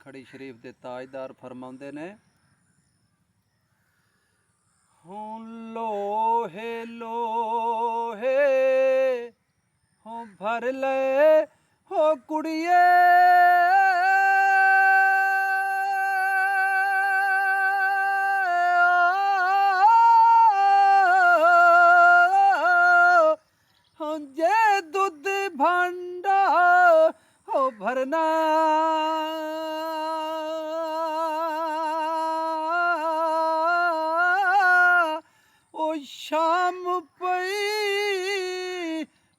खड़ी शरीफ के ताजदार फरमाते ने, हूँ लोहे लोहे हो भर ले हो कुड़िए, जे दूध भांडा हो भरना, ओ शाम पई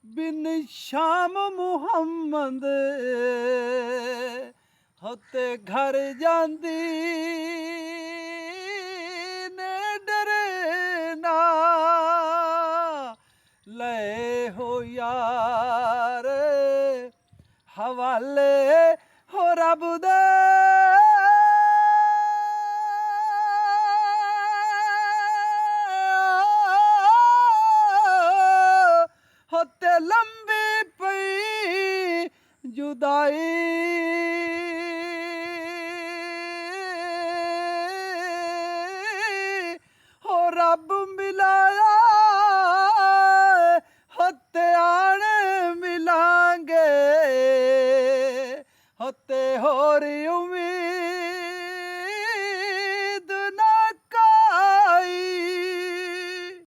बिन शाम मुहम्मद होते घर जांदी ने डरना, ले हो यार हवाले हो रब दे, होते लंबी पई जुदाई, हो रब मिलाया होते आने मिलांगे, होते होरी